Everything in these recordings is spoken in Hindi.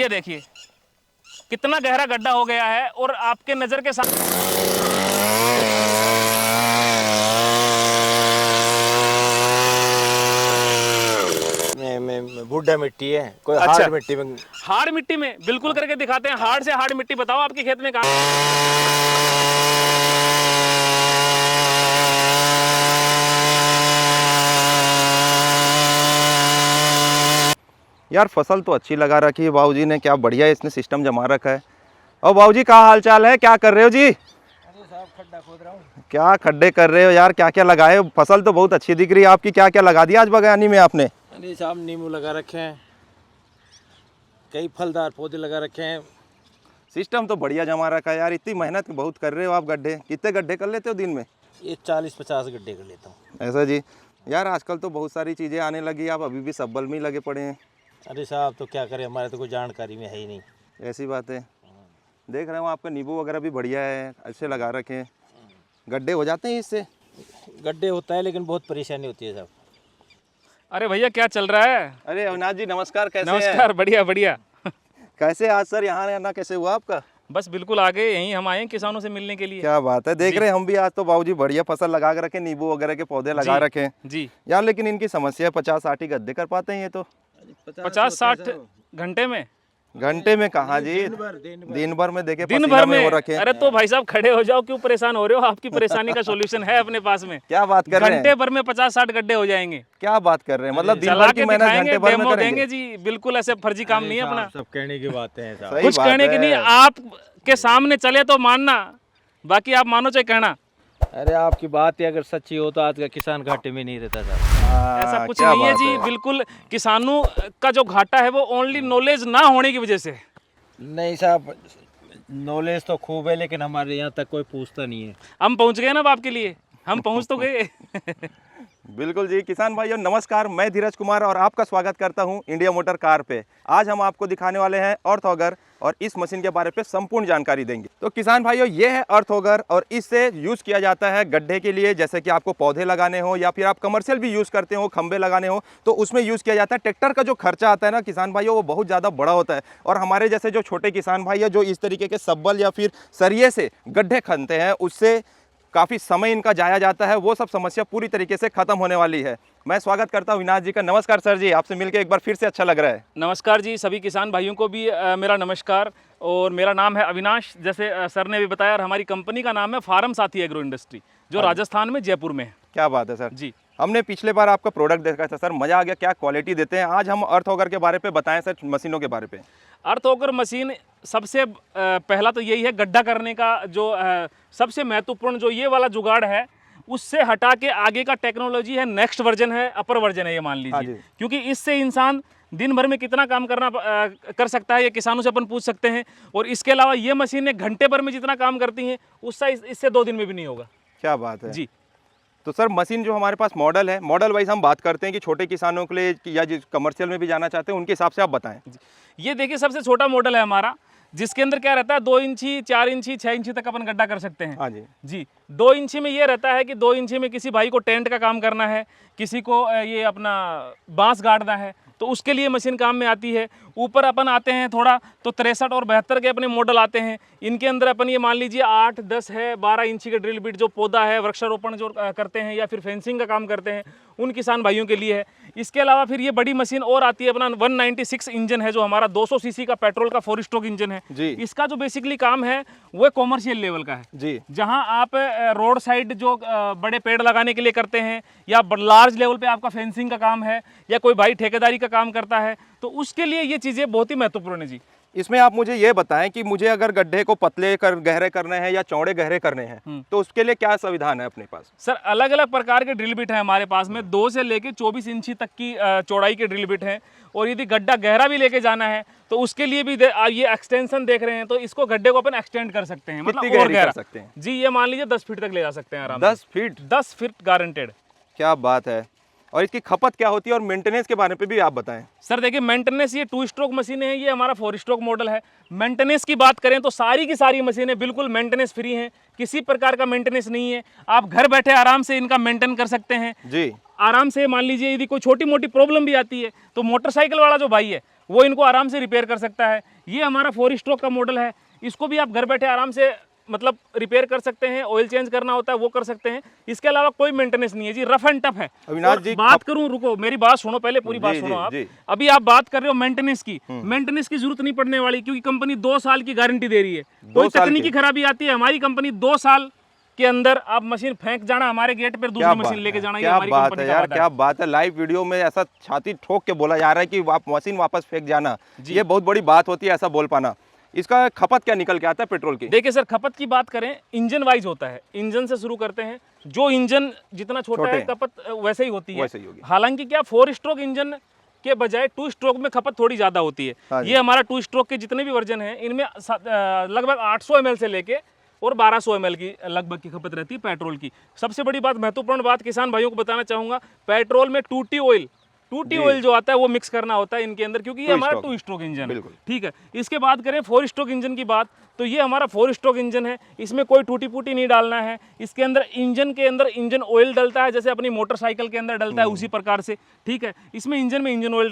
ये देखिए कितना गहरा गड्ढा हो गया है और आपके नज़र के सामने भुड्डा मिट्टी है, कोई अच्छा। हार्ड मिट्टी में। हार्ड मिट्टी में बिल्कुल करके दिखाते हैं। हार्ड से हार्ड मिट्टी बताओ आपके खेत में कहाँ। यार फसल तो अच्छी लगा रखी है बाबूजी ने, क्या बढ़िया इसने सिस्टम जमा रखा है। और बाबूजी क्या हाल चाल है, क्या कर रहे हो जी? अरे साहब खड्डा खोद रहा हूँ। क्या खड्डे कर रहे हो यार, क्या क्या लगाए हो? फसल तो बहुत अच्छी दिख रही है आपकी, क्या क्या लगा दिया आज बगानी में आपने? अरे साहब नींबू लगा रखे हैं, कई फलदार पौधे लगा रखे हैं। सिस्टम तो बढ़िया जमा रखा है यार, इतनी मेहनत बहुत कर रहे हो आप। गड्ढे कितने गड्ढे कर लेते हो दिन में? ये 40-50 गड्ढे कर लेता हूँ। ऐसा जी? यार आजकल तो बहुत सारी चीज़ें आने लगी, आप अभी भी सब्बल में ही लगे पड़े हैं। अरे साहब तो क्या करें, हमारे तो कोई जानकारी में है ही नहीं। ऐसी बात है। देख रहे हो आपका नींबू वगैरह भी बढ़िया है, अच्छे लगा रखे हैं। गड्ढे हो जाते हैं इससे? गड्ढे होता है लेकिन बहुत परेशानी होती है साहब। अरे भैया क्या चल रहा है? अरे अविनाश जी नमस्कार, कैसे हैं? नमस्कार, बढ़िया बढ़िया। कैसे आज सर यहाँ आना कैसे हुआ आपका? बस बिल्कुल आगे यहीं हम आए हैं किसानों से मिलने के लिए। क्या बात है, देख रहे हैं हम भी आज तो बाबूजी बढ़िया फसल लगा के रखे, नींबू वगैरह के पौधे लगा जी, रखे हैं जी। यार। लेकिन इनकी समस्या है 50-60 ही गड्ढे कर पाते हैं ये तो। 50-60 घंटे में? घंटे में कहाँ जी, दिन भर में देखे दिन पसीना भर में में हो रखे हैं। अरे तो भाई साहब खड़े हो जाओ, क्यों परेशान हो रहे हो? आपकी परेशानी का सॉल्यूशन है अपने पास में। क्या बात कर रहे हैं? घंटे भर में 50-60 गड्ढे हो जाएंगे। क्या बात कर रहे हैं, मतलब दिन चला भर के की मेहनत दिखाएंगे, घंटे भर में डेमो करेंगे? देंगे जी। बिल्कुल ऐसे फर्जी काम नहीं है अपना। सब कहने की बातें हैं साहब। सही कुछ बात कहने की है। नहीं, आपके सामने चले तो मानना, बाकी आप मानो चाहे कहना। अरे आपकी बात ही अगर सच्ची हो तो आज का किसान घाटे में नहीं रहता साहब। ऐसा कुछ क्या नहीं है बात जी। बिल्कुल किसानों का जो घाटा है वो ओनली नॉलेज ना होने की वजह से। नहीं साहब, नॉलेज तो खूब है लेकिन हमारे यहाँ तक कोई पूछता नहीं है। हम पहुंच गए ना अब आपके लिए, हम पहुंच तो गए। बिल्कुल जी। किसान भाइयों नमस्कार, मैं धीरज कुमार और आपका स्वागत करता हूं इंडिया मोटर कार पे। आज हम आपको दिखाने वाले हैं अर्थ ऑगर और इस मशीन के बारे पे संपूर्ण जानकारी देंगे। तो किसान भाइयों ये है अर्थ ऑगर और इससे यूज़ किया जाता है गड्ढे के लिए, जैसे कि आपको पौधे लगाने हो या फिर आप कमर्शियल भी यूज़ करते हो, खंबे लगाने हो तो उसमें यूज़ किया जाता है। ट्रैक्टर का जो खर्चा आता है ना किसान भाइयों वो बहुत ज़्यादा बड़ा होता है और हमारे जैसे जो छोटे किसान भाई है जो इस तरीके के सब्बल या फिर सरिये से गड्ढे खनते हैं उससे काफ़ी समय इनका जाया जाता है, वो सब समस्या पूरी तरीके से खत्म होने वाली है। मैं स्वागत करता हूँ अविनाश जी का। नमस्कार सर जी, आपसे मिलकर एक बार फिर से अच्छा लग रहा है। नमस्कार जी, सभी किसान भाइयों को भी मेरा नमस्कार। और मेरा नाम है अविनाश, जैसे सर ने भी बताया, और हमारी कंपनी का नाम है फार्म साथी एग्रो इंडस्ट्री, जो राजस्थान में जयपुर में है। क्या बात है सर जी। हमने पिछले बार आपका प्रोडक्ट देखा था सर, मज़ा आ गया, क्या क्वालिटी देते हैं। आज हम अर्थ ऑगर के बारे पे बताएं सर, मशीनों के बारे पे। अर्थ ऑगर मशीन सबसे पहला तो यही है, गड्ढा करने का जो सबसे महत्वपूर्ण जो ये वाला जुगाड़ है उससे हटा के आगे का टेक्नोलॉजी है, नेक्स्ट वर्जन है, अपर वर्जन है ये मान लीजिए। क्योंकि इससे इंसान दिन भर में कितना काम कर सकता है ये किसानों से अपन पूछ सकते हैं। और इसके अलावा ये मशीनें घंटे भर में जितना काम करती हैं उससे इससे 2 दिन में भी नहीं होगा। क्या बात है जी। तो सर मशीन जो हमारे पास मॉडल है, मॉडल वाइज हम बात करते हैं कि छोटे किसानों के लिए या जो कमर्शियल में भी जाना चाहते हैं उनके हिसाब से आप बताएं। ये देखिए सबसे छोटा मॉडल है हमारा, जिसके अंदर क्या रहता है 2 इंची, 4 इंची, 6 इंची तक अपन गड्ढा कर सकते हैं। हाँ जी जी। 2 इंची में ये रहता है कि 2 इंची में किसी भाई को टेंट का काम करना है, किसी को ये अपना बांस गाड़ना है तो उसके लिए मशीन काम में आती है। ऊपर अपन आते हैं थोड़ा तो 63 और 72 के अपने मॉडल आते हैं। इनके अंदर अपन ये मान लीजिए 8, 10 है, 12 इंची के ड्रिल बिट जो पौधा है, वृक्षारोपण जो करते हैं या फिर फेंसिंग का काम करते हैं उन किसान भाइयों के लिए है। इसके अलावा फिर ये बड़ी मशीन और आती है अपना 196 इंजन है, जो हमारा 200 सीसी का पेट्रोल का 4 स्ट्रोक इंजन है जी। इसका जो बेसिकली काम है वो कॉमर्शियल लेवल का है जी। जहां आप रोड साइड जो बड़े पेड़ लगाने के लिए करते हैं या लार्ज लेवल पे आपका फेंसिंग का काम है या कोई भाई ठेकेदारी का काम करता है तो उसके लिए ये चीज़ें बहुत ही महत्वपूर्ण है जी। इसमें आप मुझे ये बताएं कि मुझे अगर गड्ढे को पतले गहरे करने हैं या चौड़े गहरे करने हैं तो उसके लिए क्या संविधान है अपने पास? सर अलग अलग प्रकार के ड्रिल बिट है हमारे पास में, 2 से लेके 24 इंची तक की चौड़ाई के ड्रिल बिट हैं। और यदि गड्ढा गहरा भी लेके जाना है तो उसके लिए भी ये एक्सटेंशन देख रहे हैं तो इसको गड्ढे को अपन एक्सटेंड कर सकते हैं, मतलब और गहरा कर सकते हैं जी। ये मान लीजिए 10 फीट तक ले जा सकते हैं आराम 10 फीट? 10 feet guaranteed. क्या बात है। और इसकी खपत क्या होती है और मेंटेनेंस के बारे में भी आप बताएं। सर देखिए मेंटेनेंस, ये 2 स्ट्रोक मशीनें हैं, ये हमारा 4 स्ट्रोक मॉडल है। मेंटेनेंस की बात करें तो सारी की सारी मशीनें बिल्कुल मेंटेनेंस फ्री हैं, किसी प्रकार का मेंटेनेंस नहीं है। आप घर बैठे आराम से इनका मेंटेन कर सकते हैं जी। आराम से। मान लीजिए यदि कोई छोटी मोटी प्रॉब्लम भी आती है तो मोटरसाइकिल वाला जो भाई है वो इनको आराम से रिपेयर कर सकता है। ये हमारा 4 स्ट्रोक का मॉडल है, इसको भी आप घर बैठे आराम से मतलब रिपेयर कर सकते हैं, ऑयल चेंज करना होता है वो कर सकते हैं। इसके अलावा कोई मेंटेनेंस नहीं है जी, रफ एंड टफ है। अविनाश और जी, बात करूं, रुको मेरी बात सुनो पहले, पूरी बात जी, सुनो जी, आप। जी। अभी आप बात कर रहे हो मेंटेनेंस की, मेंटेनेंस की जरूरत नहीं पड़ने वाली, क्योंकि कंपनी 2 साल की गारंटी दे रही है। कोई साल तकनीकी की? खराबी आती है, हमारी कंपनी 2 साल के अंदर आप मशीन फेंक जाना, हमारे गेट पर दूसरी मशीन लेके जाना, ये क्या हमारी बात कंपनी है का यार, वादा क्या बात है। लाइव वीडियो में ऐसा छाती ठोक के बोला जा रहा है कि आप मशीन वापस फेंक जाना, ये बहुत बड़ी बात होती है ऐसा बोल पाना। इसका खपत क्या निकल के आता है पेट्रोल की? देखिए सर, खपत की बात करें, इंजन वाइज होता है, इंजन से शुरू करते हैं। जो इंजन जितना छोटा है खपत वैसे ही होती है। वैसे ही होगी। हालांकि क्या 4 स्ट्रोक इंजन के बजाय 2 स्ट्रोक में खपत थोड़ी ज़्यादा होती है। हाँ जी। ये हमारा 2 स्ट्रोक के जितने भी वर्जन हैं, इनमें लगभग 800 ml से लेके और 1200 ml की लगभग की खपत रहती है पेट्रोल की। सबसे बड़ी बात, महत्वपूर्ण बात किसान भाइयों को बताना चाहूँगा, पेट्रोल में 2T ऑयल, 2T ऑयल जो आता है वो मिक्स करना होता है इनके अंदर, क्योंकि ये हमारा 2 स्ट्रोक इंजन है। बिल्कुल। ठीक है। इसके बाद करें 4 स्ट्रोक इंजन की बात, तो ये हमारा 4 स्ट्रोक इंजन है, इसमें कोई टूटी फूटी नहीं डालना है। इसके अंदर इंजन के अंदर इंजन ऑयल डलता है, जैसे अपनी मोटरसाइकिल के अंदर डलता है उसी प्रकार से। ठीक है। इसमें इंजन में इंजन ऑयल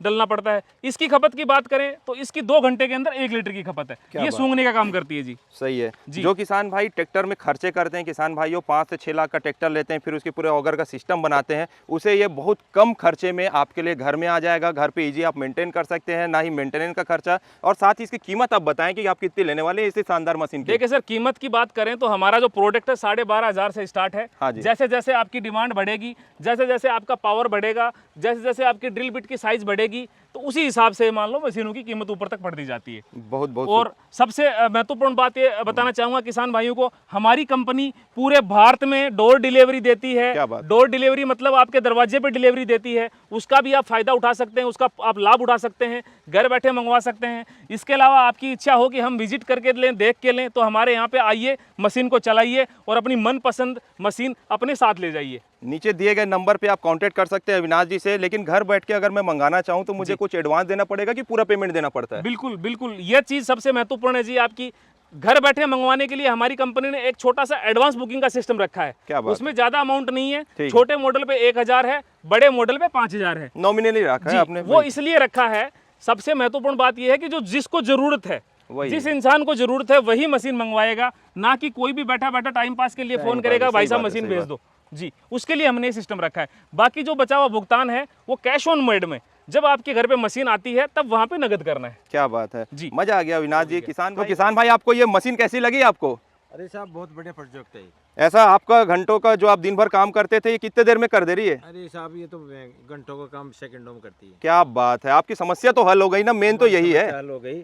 डलना पड़ता है। इसकी खपत की बात करें तो इसकी 2 घंटे के अंदर 1 लीटर की खपत है। ये सूंघने का काम करती है जी। सही है। जो किसान भाई ट्रैक्टर में खर्चे करते हैं, किसान भाइयों 5 से 6 लाख का ट्रैक्टर लेते हैं, फिर उसके पूरे ऑगर का सिस्टम बनाते हैं, उसे ये बहुत कम खर्चे में आपके लिए घर में आ जाएगा। घर पे इजी आप मेंटेन कर सकते हैं, ना ही मेंटेनेंस का खर्चा। और साथ ही इसकी कीमत आप बताएं कि आप कितनी लेने वाले हैं इसी शानदार मशीन की? देखिए सर, कीमत की बात करें तो हमारा जो प्रोडक्ट है 12,500 से स्टार्ट है। हाँ जी। जैसे जैसे आपकी डिमांड बढ़ेगी, जैसे जैसे आपका पावर बढ़ेगा, जैसे जैसे आपकी ड्रिल बिट की साइज बढ़ेगी, तो उसी हिसाब से मान लो मशीनों की कीमत ऊपर तक बढ़ती जाती है। बहुत बहुत। और सबसे महत्वपूर्ण बात ये बताना चाहूंगा किसान भाइयों को, हमारी कंपनी पूरे भारत में डोर डिलीवरी देती है। क्या बात? डोर डिलीवरी मतलब आपके दरवाजे पे डिलीवरी देती है, उसका भी आप फायदा उठा सकते हैं, उसका आप लाभ उठा सकते हैं, घर बैठे मंगवा सकते हैं। इसके अलावा आपकी इच्छा हो कि हम विजिट करके लें, देख के लें, तो हमारे यहाँ पे आइए, मशीन को चलाइए और अपनी मनपसंद मशीन अपने साथ ले जाइए। नीचे दिए गए नंबर पे आप कांटेक्ट कर सकते हैं अविनाश जी से। लेकिन घर बैठ के अगर मैं मंगाना चाहूँ तो मुझे कुछ एडवांस देना पड़ेगा कि पूरा पेमेंट देना पड़ता है? बिल्कुल बिल्कुल, ये चीज़ सबसे महत्वपूर्ण है जी। आपकी घर बैठे मंगवाने के लिए हमारी कंपनी ने एक छोटा सा एडवांस बुकिंग का सिस्टम रखा है। क्या बात? उसमें ज्यादा अमाउंट नहीं है, ठीक। छोटे मॉडल पे 1000 है, बड़े मॉडल पे 5000 है। नॉमिनली रखा है आपने? वो इसलिए रखा है, सबसे महत्वपूर्ण बात यह है कि जो जिसको जरूरत है, जिस इंसान को जरूरत है वही मशीन मंगवाएगा, ना कि कोई भी बैठा बैठा टाइम पास के लिए फोन करेगा भाई साहब मशीन भेज दो जी। उसके लिए हमने सिस्टम रखा है। बाकी जो बचा हुआ भुगतान है वो कैश ऑन मोड में, जब आपके घर पे मशीन आती है तब वहां पे नगद करना है। क्या बात है जी। मजा आ गया अविनाश जी। किसान भाई आपको ये मशीन कैसी लगी आपको? अरे साहब बहुत बढ़िया प्रोजेक्ट है। ऐसा आपका घंटों का जो आप दिन भर काम करते थे, ये कितने देर में कर दे रही है? अरे साहब ये तो घंटों का काम सेकंडों में करती है। क्या बात है, आपकी समस्या तो हल हो गई ना, मेन तो यही है। हल हो गई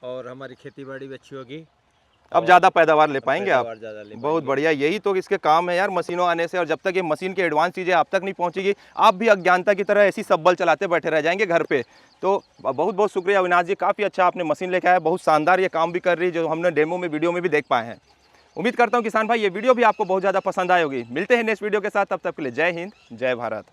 और हमारी खेती बाड़ी भी अच्छी होगी, अब ज्यादा पैदावार ले पाएंगे आप। ज्यादा ले बहुत बढ़िया, यही तो इसके काम है यार मशीनों आने से। और जब तक ये मशीन की एडवांस चीजें आप तक नहीं पहुंचेगी, आप भी अज्ञानता की तरह ऐसी सब्बल चलाते बैठे रह जाएंगे घर पे। तो बहुत बहुत शुक्रिया अविनाश जी, काफी अच्छा आपने मशीन लेके आया, बहुत शानदार ये काम भी कर रही है, जो हमने डेमो में वीडियो में भी देख पाए हैं। उम्मीद करता हूँ किसान भाई ये वीडियो भी आपको बहुत ज्यादा पसंद आई होगी। मिलते हैं नेक्स्ट वीडियो के साथ, तब तक के लिए जय हिंद, जय भारत।